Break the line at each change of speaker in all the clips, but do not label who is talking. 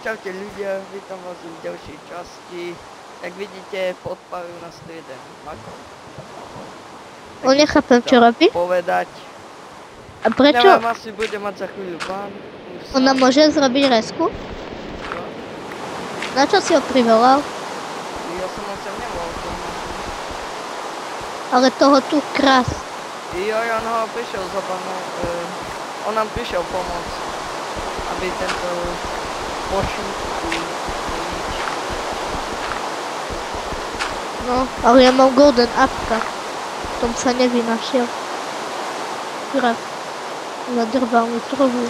Čaute ľudia, vítam vás v ďalšej časti. Jak vidíte, podpalil nás tu jeden makon.
On nechápem, čo robí.
Povedať.
A prečo?
Neviem, asi bude mať za chvíľu ban.
On nám môže zrobiť resku?
Čo?
Na čo si ho privolal?
Ja som ho sem nevolal.
Ale toho tu krás.
On ho prišiel za banom. On nám prišiel pomôcť, aby tento pošut.
No, ale ja mám golden apka. V tom sa nevynašiel. Kurák. Zadrbal mi trhu.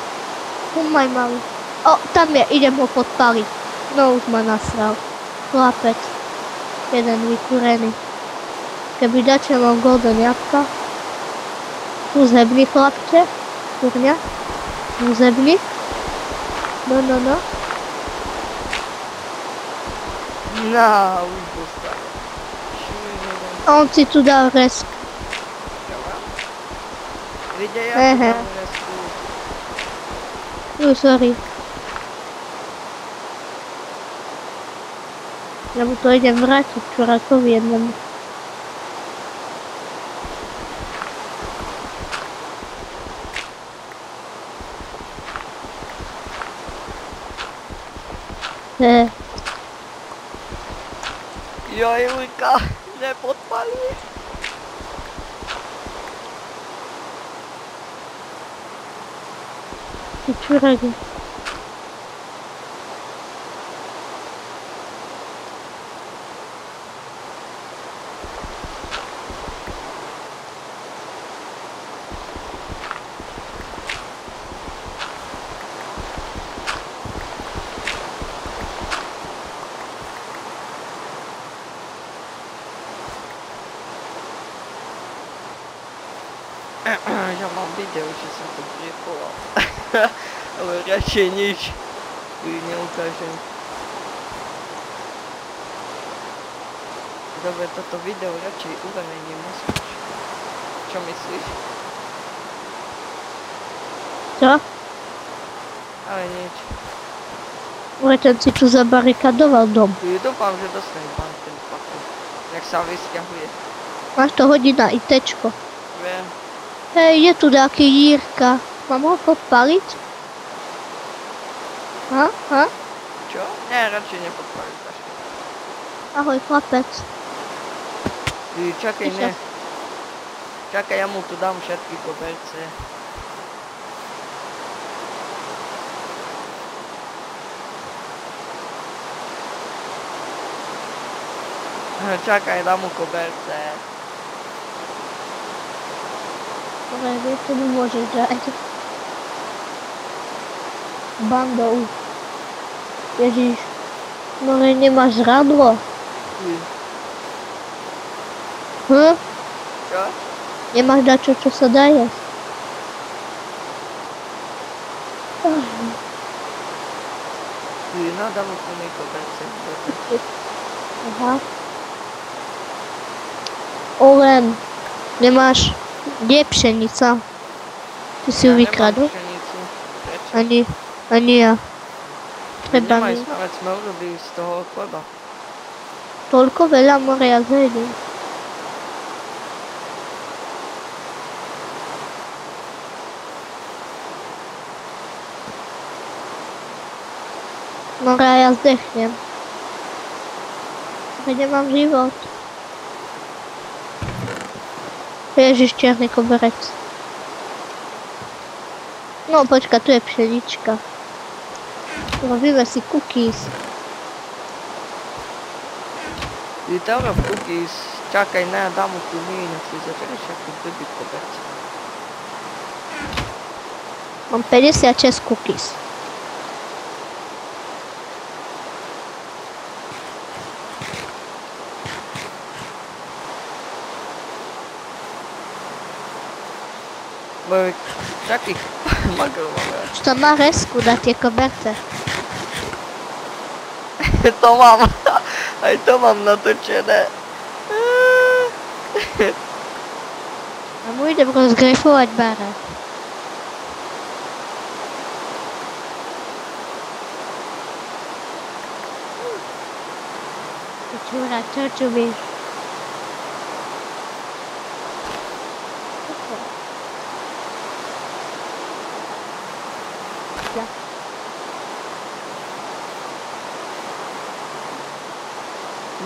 Umaj malý. O, tam je, idem ho podpaliť. No, už ma nasral. Chlapec. Jeden vykúrený. Keby dačo mám golden jabka. Tu zebni, chlapče. Kurňa. Tu zebni. No.
Už dostal.
A on si tu dal resk.
Vidia, ja tu dám resku.
Sorry. Ja mu to idem vrátiť čurákovi jednému.
Joj, Ujka, nepodpali.
Ty čuráky.
Ja mám video, že som to priepoval. Ale radšej nič. Neukážem. Dobre, toto video radšej uverejním neskôr. Čo myslíš?
Čo?
Ale nič.
Ten si tu zabarikadoval dom.
Dúfam, že dostane ban ten pakon. Jak sa vysťahuje.
Máš to hodiť na ITčko.
Viem.
Hej, je tu nejaký Jírka. Mám ho podpaliť? Ha?
Čo? Nie, radšej nepodpaliť.
Ahoj, chlapec.
Čakaj, ne. Čakaj, ja mu tu dám všetky koberce. Čakaj, dám mu koberce.
Ale vieš, to mi môžeš dať. Bandou. Ježiš. No ale nemáš radlo.
Čo?
Nemáš dačo, čo sa dá jesť.
No, dám mu plný koberce.
Aha. Oven. Nemáš... Kde je pšenica? Ty si ju vykradol? Ani ja. Treba mi.
Veď sme urobili z toho chleba.
Toľko veľa more ja zjedím. More ja zdechnem. Kde mám život? Ježiš, čierny koberec. No počka, tu je pšenička. Robíme si cookies.
Vítam v cookies. Čakaj, ne, dám mu tu nech si začneš ako blbý koberec.
Mám 56 cookies.
Čakaj, magel máme.
Už tam má resku na tie koberce.
To mám. Aj to mám natočené.
A mu idem rozgrefovať barák. Čura, čo vieš? Ja.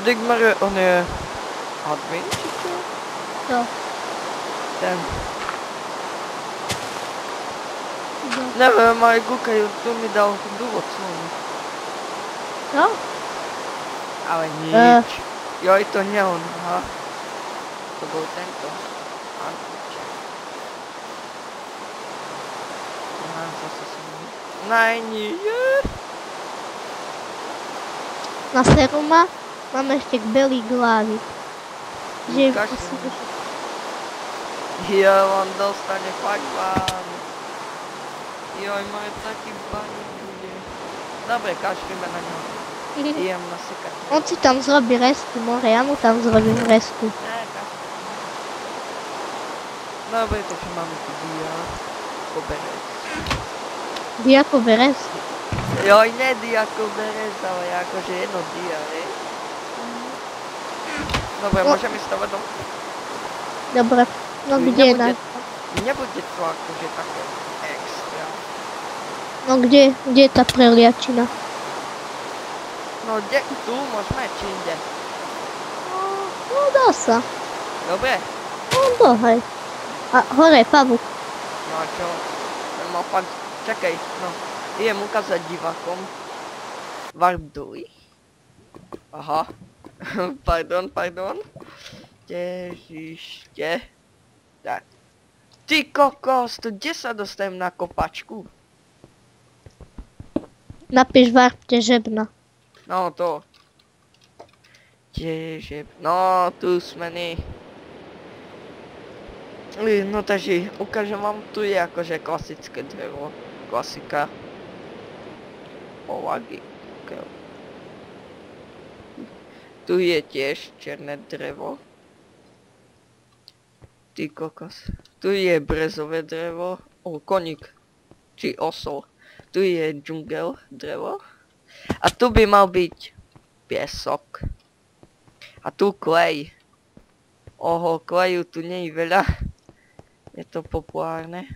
Digmar, on je admin, či čo?
To.
Ten.
No.
Neviem, aj kúkajú, tu mi dal dôvod svoj.
No?
Ale nič. Joj, to nie on, aha. To bol tento. Antič. Aha, zase som... Najni,
Na seruma mám ešte belý glavy. Že
Kašlem. Jo, on dostane fakt ban. Joj, moje taký ban bude. Dobre, kašlíme na ňo. Idem nasekať.
On si tam zrobí resku, more, ja mu tam zrobím resku.
Ne, kašlíme. Dobre, takže máme tu dia. Koberec.
Diako beres.
Joj, ne dia koberec, ale akože jedno dia, hej. Dobre,
No.
môžeme stavať dom?
Dobre, no kde je na...
Nebude to akože také extra.
No kde je tá preliačina?
No kde? Tu môžeme, či inde?
No dá sa.
Dobre.
No dohaj. A hore, pavúk.
No a čo? No fakt, čakaj, no. Idem ukázať divákom. Warp Duy. Aha. Pardon. Težište. Tak. Ty kokos, to kde sa dostanem na kopačku?
Napíš Warp težebna.
No to. No, tu sme my. No takže ukážem vám, tu je akože klasické drevo. Klasika. Povagy. Tu je tiež černé drevo. Ty kokos. Tu je brezové drevo. Koník. Či osol. Tu je džungel drevo. A tu by mal byť piesok. A tu klej. Oho, kleju tu nie je veľa. Je to populárne.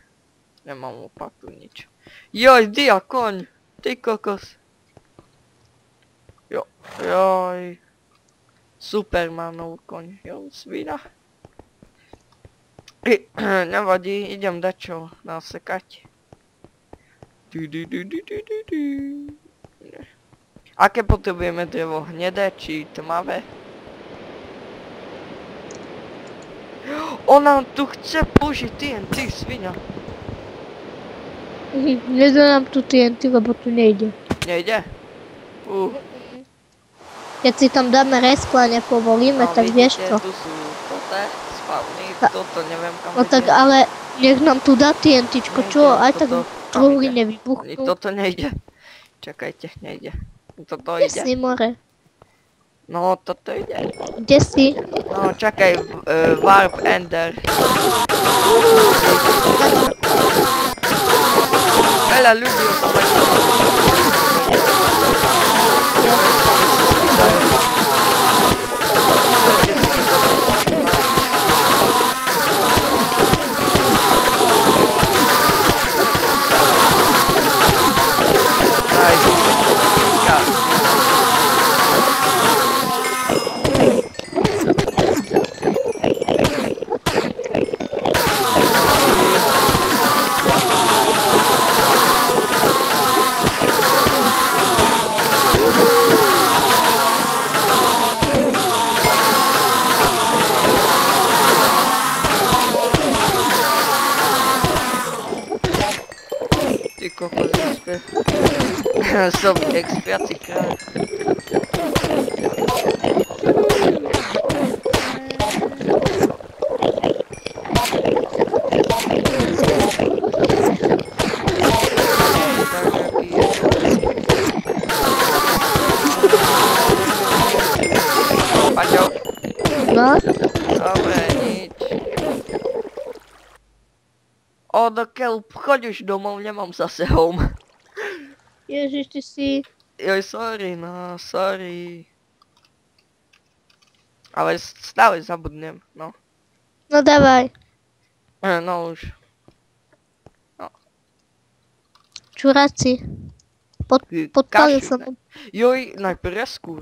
Nemám opaku nič. Joj, diakoň! Ty kokos. Joj. Supermanov koň. Jo, svina. Nevadí, idem dačo nasekať. Aké potrebujeme drevo? Hnedé či tmavé? Ona tu chce použiť TNT, svinia.
Nedá nám tu TNT, lebo tu nejde.
Nejde?
Keď si tam dáme resku a nepovolíme,
No,
tak vieš
vidíte,
čo.
tu sú toto spavny, toto neviem kam
No tak ale nech nám tu dá TNTčko, čo?
Nejde,
Aj tak
toto
truhly
tam ide.
nevybuchnú.
Toto nejde. Čakajte, nejde. Toto
Kde
ide.
si, more?
No, toto ide.
Kde si?
No, čakaj, Warp Ender. Veľa ľudí o tom Ty kokos, som expiací krát. Paťo?
No?
Dobre, nič. Dokiaľ choď už domov, nemám zase home.
Ježiš, ty si...
Joj, sorry, no, sorry. Ale stále zabudnem, no.
No dávaj.
No už.
Čuráci. Podpalil som.
Joj, najprv resku.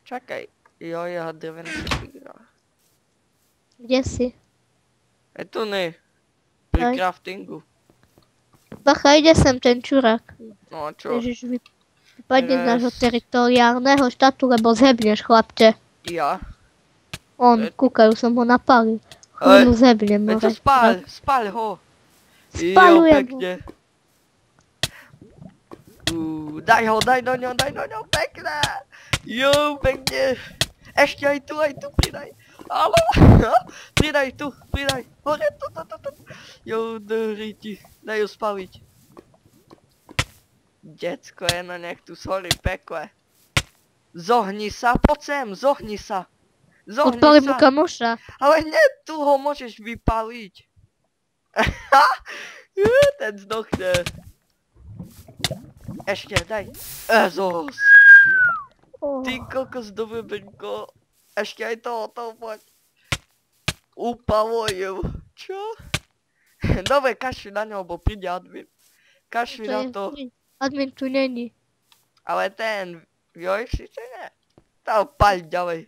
Čakaj. Joj, ja drevená sekiera.
Kde si?
Je tu ne. Pri
Aj.
craftingu.
Bacha, ide sem ten čurák.
No a čo?
Ježiš, vypadne z
Res.
nášho teritoriálneho štátu, lebo zhebneš, chlapče.
Ja?
On, kúkajú, som ho napálil.
Ej,
Chvíľu zhebnem.
Veď to spáľ ho.
Spaľujem ho.
Pekne. Daj ho, daj do ňo, pekné. Jo, pekne. Ešte aj tu, pridaj. Áno, pridaj tu, hore, tu. Jo, do riti, daj ju spaliť. Decko, no nech tu soli pekle. Zohni sa, poď sem, zohni sa.
Odpalím mu kamoša.
Ale nie, tu ho môžeš vypaliť. Ten zdochne. Ešte, daj. Ezos. Ty kokos do vybrnko. Ešte aj to poď. Upalujem. Čo? Dobre, kašli na ňo, bo príde admin. Kašli na to.
Admin tu není.
Ale ten, joj, síce nie. Tam paľ ďalej.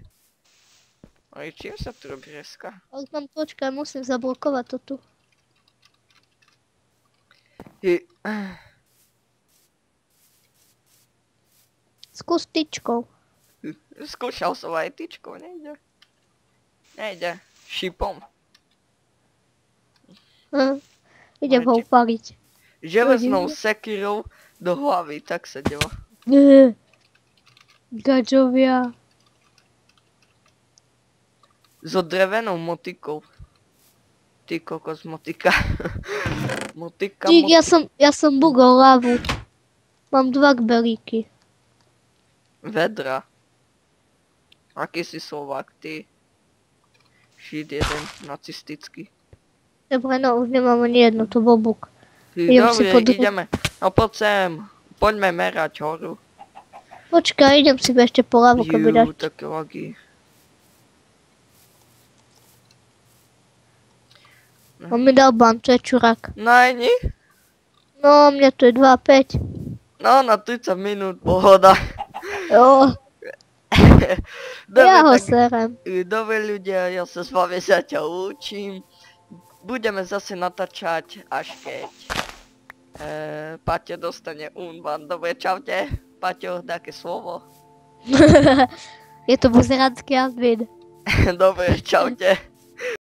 No i čím sa tu robí reska?
Ale tam počkaj, musím zablokovať to tu. Skús tyčkou.
Skúšal som aj tyčkou, nejde. Nejde. Šipom.
Idem ho upaliť.
Železnou sekirou do hlavy, tak sa delo.
Gačovia.
So drevenou motikou. Ty kokos motika. Motika.
Dík, ja som bugol lavu. Mám 2 kbelíky.
Vedra. Aký si Slovák, ty? Šít jeden, nacistický.
Dobre, no už nemám ani jedno, to bobuk.
Dobre, ideme. No poď sem. Poďme merať horu.
Počkaj, idem si ešte po lavu, keby dáš.
Také lagy.
On mi dal ban, to je čurák.
Najni?
No, mne to je 2,5.
No, na 30 minút, pohoda.
Jo,
Dobre,
ja ho
tak,
serem.
dobre ľudia, ja sa s vami zatiaľ učím. Budeme zase natáčať, až keď Paťo dostane unban. Dobre, čaute. Paťo, také slovo.
Je to buzerácky admin.
Dobre, čaute.